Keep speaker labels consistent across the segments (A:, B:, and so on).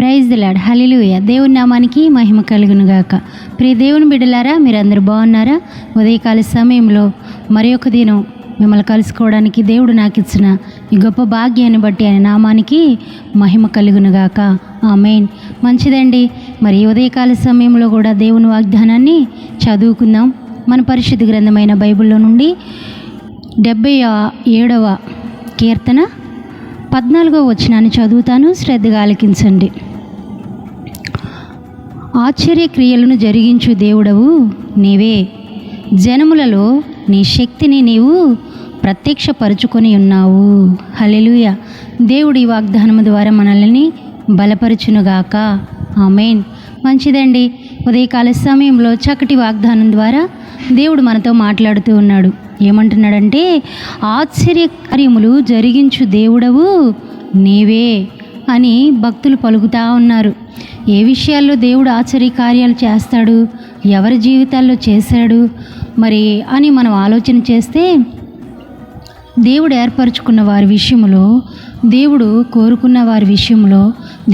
A: Praise the lord. హల్లెలూయా. దేవుని నామానికి మహిమ కలుగును గాక. ప్రియ దేవుని బిడ్డలారా, మీరందరూ బాగున్నారా? ఉదయకాల సమయంలో మరి ఒక దినం మిమ్మల్ని కలుసుకోవడానికి దేవుడు నాకు ఇచ్చిన ఈ గొప్ప భాగ్యాన్ని బట్టి ఆయన నామానికి మహిమ కలుగును గాక. ఆమేన్. మంచిదండి. మరి ఉదయకాల సమయంలో కూడా దేవుని వాగ్దానాన్ని చదువుకుందాం. మన పరిశుద్ధ గ్రంథమైన బైబిల్లో నుండి 77వ కీర్తన 14వ వచనాన్ని చదువుతాను, శ్రద్ధగా ఆలకించండి. ఆశ్చర్యక్రియలను జరిగించు దేవుడవు నీవే, జనములలో నీ శక్తిని నీవు ప్రత్యక్షపరుచుకొని ఉన్నావు. హల్లెలూయా. దేవుడి వాగ్దానము ద్వారా మనల్ని బలపరచునుగాక. ఆమేన్. మంచిదండి. ఉదయకాల సమయంలో చక్కటి వాగ్దానం ద్వారా దేవుడు మనతో మాట్లాడుతూ ఉన్నాడు. ఏమంటున్నాడంటే, ఆశ్చర్యకార్యములు జరిగించు దేవుడవు నీవే అని భక్తులు పలుకుతూ ఉన్నారు. ఏ విషయాల్లో దేవుడు ఆశ్చర్యకార్యాలు చేస్తాడు, ఎవరి జీవితాల్లో చేశాడు మరి అని మనం ఆలోచన చేస్తే, దేవుడు ఏర్పరచుకున్న వారి విషయంలో, దేవుడు కోరుకున్న వారి విషయంలో,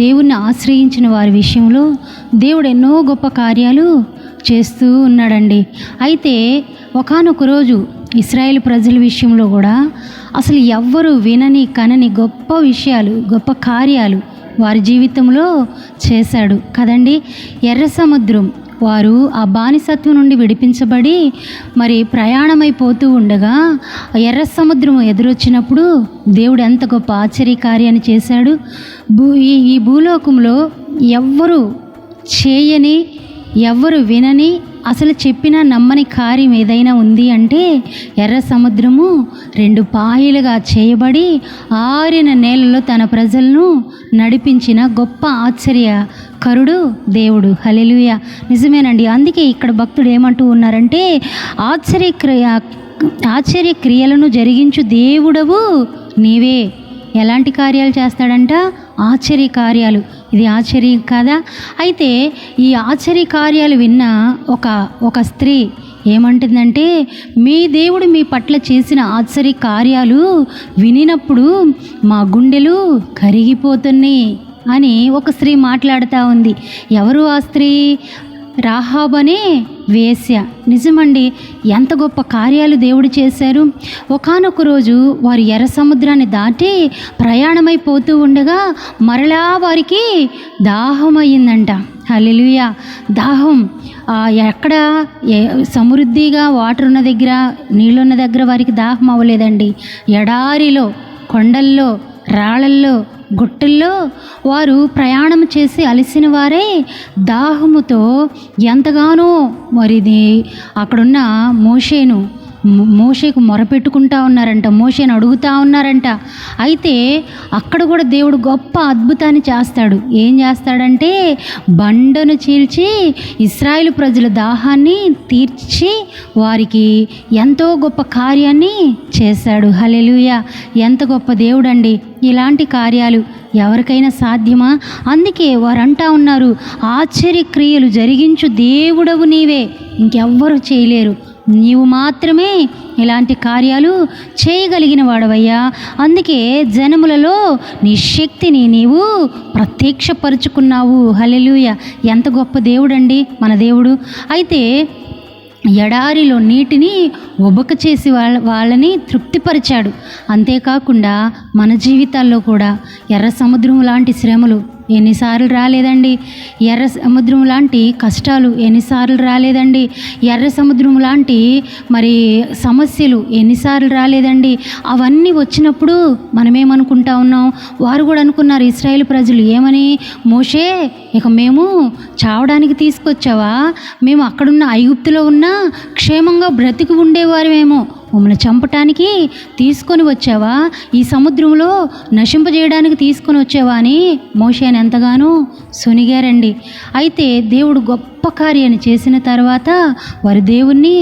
A: దేవుణ్ణి ఆశ్రయించిన వారి విషయంలో దేవుడు ఎన్నో గొప్ప కార్యాలు చేస్తూ ఉన్నాడండి. అయితే ఒకానొక రోజు ఇశ్రాయేలు ప్రజల విషయంలో కూడా అసలు ఎవ్వరు వినని కనని గొప్ప విషయాలు, గొప్ప కార్యాలు వారి జీవితంలో చేశాడు కదండి. ఎర్ర సముద్రం, వారు ఆ బానిసత్వం నుండి విడిపించబడి మరి ప్రయాణమైపోతూ ఉండగా ఎర్ర సముద్రం ఎదురొచ్చినప్పుడు దేవుడు ఎంత గొప్ప ఆశ్చర్యకార్యాన్ని చేశాడు. ఈ భూలోకంలో ఎవ్వరు చేయని, ఎవ్వరు వినని, అసలు చెప్పినా నమ్మని కార్యం ఏదైనా ఉంది అంటే ఎర్ర సముద్రము 2 పాయలుగా చేయబడి ఆరిన నేలలో తన ప్రజలను నడిపించిన గొప్ప ఆశ్చర్యకరుడు దేవుడు. హల్లెలూయా. నిజమేనండి. అందుకే ఇక్కడ భక్తుడు ఏమంటూ ఉన్నారంటే, ఆశ్చర్యక్రియలను జరిగించు దేవుడవు నీవే. ఎలాంటి కార్యాలు చేస్తాడంట? ఆశ్చర్యకార్యాలు. ఇది ఆశ్చర్యం కదా. అయితే ఈ ఆశ్చర్యకార్యాలు విన్న ఒక స్త్రీ ఏమంటుందంటే, మీ దేవుడు మీ పట్ల చేసిన ఆశ్చర్యకార్యాలు వినినప్పుడు మా గుండెలు కరిగిపోతున్నాయి అని ఒక స్త్రీ మాట్లాడుతూ ఉంది. ఎవరు ఆ స్త్రీ? రాహాబు అనే వేశ్య. నిజమండి. ఎంత గొప్ప కార్యాలు దేవుడు చేశారు. ఒకానొక రోజు వారు ఎర్ర సముద్రాన్ని దాటి ప్రయాణమైపోతూ ఉండగా మరలా వారికి దాహం అయ్యిందంట. హల్లెలూయా. దాహం ఎక్కడ సమృద్ధిగా వాటర్ ఉన్న దగ్గర, నీళ్ళున్న దగ్గర వారికి దాహం అవ్వలేదండి. ఎడారిలో, కొండల్లో, రాళ్ళల్లో, గుట్టల్లో వారు ప్రయాణం చేసి అలసిన వారే దాహముతో ఎంతగానో మరిది అక్కడున్న మోషేకు మొరపెట్టుకుంటా ఉన్నారంట. మోషేను అడుగుతూ ఉన్నారంట. అయితే అక్కడ కూడా దేవుడు గొప్ప అద్భుతాన్ని చేస్తాడు. ఏం చేస్తాడంటే, బండను చీల్చి ఇశ్రాయేలు ప్రజల దాహాన్ని తీర్చి వారికి ఎంతో గొప్ప కార్యాన్ని చేశాడు. హల్లెలూయా. ఎంత గొప్ప దేవుడండి. ఇలాంటి కార్యాలు ఎవరికైనా సాధ్యమా? అందుకే వారు అంటా ఉన్నారు, ఆశ్చర్యక్రియలు జరిగించు దేవుడవు నీవే, ఇంకెవ్వరు చేయలేరు, నీవు మాత్రమే ఇలాంటి కార్యాలు చేయగలిగిన వాడవయ్యా. అందుకే జనములలో నీ శక్తిని నీవు ప్రత్యక్షపరుచుకున్నావు. హల్లెలూయా. ఎంత గొప్ప దేవుడండి మన దేవుడు. అయితే ఎడారిలో నీటిని ఒబక చేసి వాళ్ళని తృప్తిపరిచాడు. అంతేకాకుండా మన జీవితాల్లో కూడా ఎర్ర సముద్రం లాంటి శ్రమలు ఎన్నిసార్లు రాలేదండి? ఎర్ర సముద్రం లాంటి కష్టాలు ఎన్నిసార్లు రాలేదండి? ఎర్ర సముద్రం లాంటి మరి సమస్యలు ఎన్నిసార్లు రాలేదండి? అవన్నీ వచ్చినప్పుడు మనమేమనుకుంటా ఉన్నాం? వారు కూడా అనుకున్నారు, ఇశ్రాయేలు ప్రజలు ఏమని, మోషే ఇక మేము చావడానికి తీసుకొచ్చావా? మేము అక్కడున్న ఐగుప్తులో ఉన్న క్షేమంగా బ్రతికి ఉండేవారేమో, మమ్మల్ని చంపటానికి తీసుకొని వచ్చావా? ఈ సముద్రంలో నశింపజేయడానికి తీసుకొని వచ్చావా అని మోషేని ఎంతగానో సొనిగారండి. అయితే దేవుడు గొప్ప కార్యాన్ని చేసిన తర్వాత వారు దేవుణ్ణి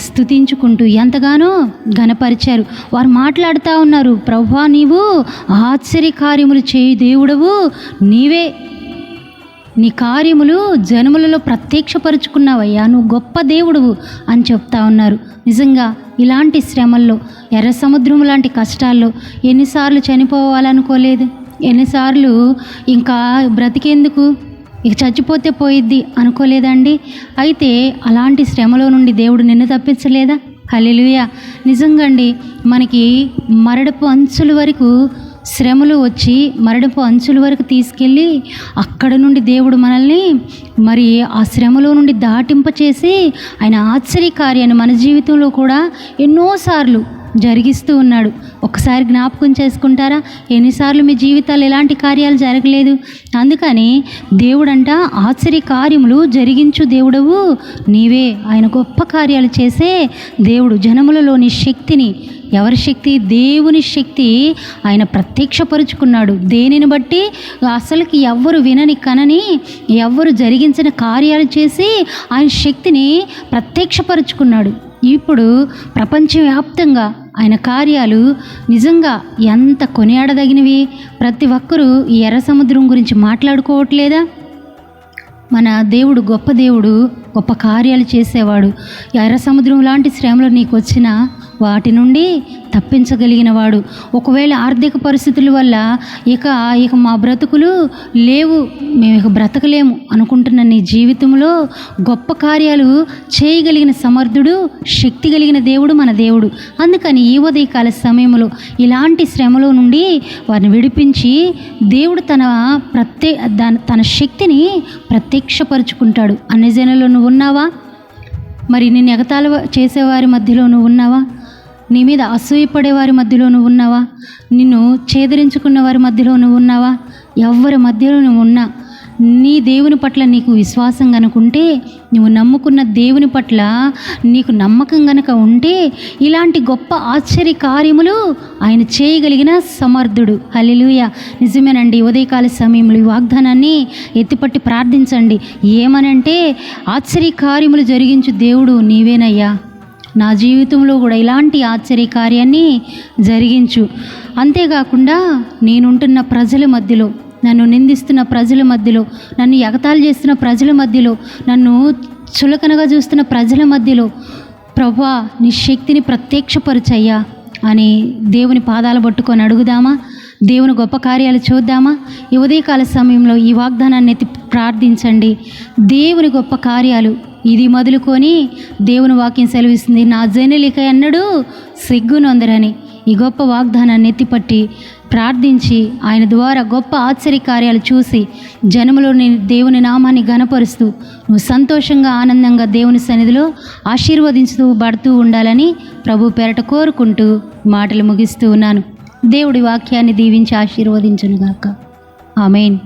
A: స్తుతించుకుంటూ ఎంతగానో ఘనపరిచారు. వారు మాట్లాడుతూ ఉన్నారు, ప్రభువా నీవు ఆశ్చర్యకార్యములు చేయు దేవుడవు నీవే, నీ కార్యములు జనములలో ప్రత్యక్షపరుచుకున్నావయ్యా, నువ్వు గొప్ప దేవుడువు అని చెప్తా ఉన్నారు. నిజంగా ఇలాంటి శ్రమల్లో, ఎర్ర సముద్రం లాంటి కష్టాల్లో ఎన్నిసార్లు చనిపోవాలనుకోలేదు? ఎన్నిసార్లు ఇంకా బ్రతికేందుకు, ఇక చచ్చిపోతే పోయిద్ది అనుకోలేదండి? అయితే అలాంటి శ్రమలో నుండి దేవుడు నిన్ను తప్పించలేదా? హల్లెలూయా. నిజంగా అండి, మనకి మరణపు అంచుల వరకు శ్రమలు వచ్చి మరణపు అంచుల వరకు తీసుకెళ్ళి అక్కడ నుండి దేవుడు మనల్ని మరి ఆ శ్రమలో నుండి దాటింపచేసి ఆయన ఆశ్చర్యకార్యాన్ని మన జీవితంలో కూడా ఎన్నోసార్లు జరిగిస్తూ ఉన్నాడు. ఒకసారి జ్ఞాపకం చేసుకుంటారా? ఎన్నిసార్లు మీ జీవితాలు ఎలాంటి కార్యాలు జరగలేదు? అందుకని దేవుడంట ఆశ్చర్య కార్యములు జరిగించు దేవుడవు నీవే. ఆయన గొప్ప కార్యాలు చేసే దేవుడు. జనములలోని శక్తిని, ఎవరి శక్తి? దేవుని శక్తి ఆయన ప్రత్యక్షపరుచుకున్నాడు. దేనిని బట్టి? అసలుకి ఎవ్వరు వినని కనని ఎవ్వరు జరిగించిన కార్యాలు చేసి ఆయన శక్తిని ప్రత్యక్షపరుచుకున్నాడు. ఇప్పుడు ప్రపంచవ్యాప్తంగా ఆయన కార్యాలు నిజంగా ఎంత కొనియాడదగినవి. ప్రతి ఒక్కరూ ఈ ఎర్ర సముద్రం గురించి మాట్లాడుకోవట్లేదా? మన దేవుడు గొప్ప దేవుడు, గొప్ప కార్యాలు చేసేవాడు. ఎర్ర సముద్రం లాంటి శ్రమలు నీకు వచ్చినా వాటి నుండి తప్పించగలిగిన వాడు. ఒకవేళ ఆర్థిక పరిస్థితుల వల్ల ఇక మా బ్రతుకులు లేవు, మేము ఇక బ్రతకలేము అనుకుంటున్న నీ జీవితంలో గొప్ప కార్యాలు చేయగలిగిన సమర్థుడు, శక్తి కలిగిన దేవుడు మన దేవుడు. అందుకని ఈ ఉదయకాల సమయంలో ఇలాంటి శ్రమలో నుండి వారిని విడిపించి దేవుడు తన శక్తిని ప్రత్యక్షపరుచుకుంటాడు. అన్ని జనుల్లో నువ్వు ఉన్నావా? మరి నిన్ను ఎగతాళి చేసేవారి మధ్యలో నువ్వు ఉన్నావా? నీ మీద అసూయపడే వారి మధ్యలో నువ్వు ఉన్నావా? నిన్ను ఛేదరించుకున్న వారి మధ్యలో నువ్వు ఉన్నావా? ఎవరి మధ్యలో నువ్వు ఉన్నా నీ దేవుని పట్ల నీకు విశ్వాసం కనుకుంటే, నువ్వు నమ్ముకున్న దేవుని పట్ల నీకు నమ్మకం గనక ఉంటే ఇలాంటి గొప్ప ఆశ్చర్య కార్యములు ఆయన చేయగలిగిన సమర్థుడు. హల్లెలూయా. నిజమేనండి. ఉదయకాల సమయంలో ఈ వాగ్దానాన్ని ఎత్తిపట్టి ప్రార్థించండి. ఏమనంటే, ఆశ్చర్య కార్యములు జరిగించు దేవుడు నీవేనయ్యా. నా జీవితంలో కూడా ఇలాంటి ఆశ్చర్య కార్యాన్ని జరిగించు. అంతేకాకుండా నేనుంటున్న ప్రజల మధ్యలో, నన్ను నిందిస్తున్న ప్రజల మధ్యలో, నన్ను ఎగతాళి చేస్తున్న ప్రజల మధ్యలో, నన్ను చులకనగా చూస్తున్న ప్రజల మధ్యలో ప్రభువా నీ శక్తిని ప్రత్యక్షపరచయ్యా అని దేవుని పాదాలు పట్టుకొని అడుగుదామా? దేవుని గొప్ప కార్యాలు చూద్దామా? ఈ ఉదయకాల సమయంలో ఈ వాగ్దానాన్ని ఎత్తి ప్రార్థించండి. దేవుని గొప్ప కార్యాలు ఇది మొదలుకొని దేవుని వాక్యం సెలవిస్తుంది, నా జనులిక ఎన్నడూ సిగ్గునొందరని. ఈ గొప్ప వాగ్దానాన్ని ఎత్తిపట్టి ప్రార్థించి ఆయన ద్వారా గొప్ప ఆశ్చర్య కార్యాలు చూసి జనములోని దేవుని నామాన్ని ఘనపరుస్తూ నువ్వు సంతోషంగా ఆనందంగా దేవుని సన్నిధిలో ఆశీర్వదించుతూ పడుతూ ఉండాలని ప్రభు పేరట కోరుకుంటూ మాటలు ముగిస్తూ ఉన్నాను. దేవుడి వాక్యాన్ని దీవించి ఆశీర్వదించునుగాక. ఆమేన్.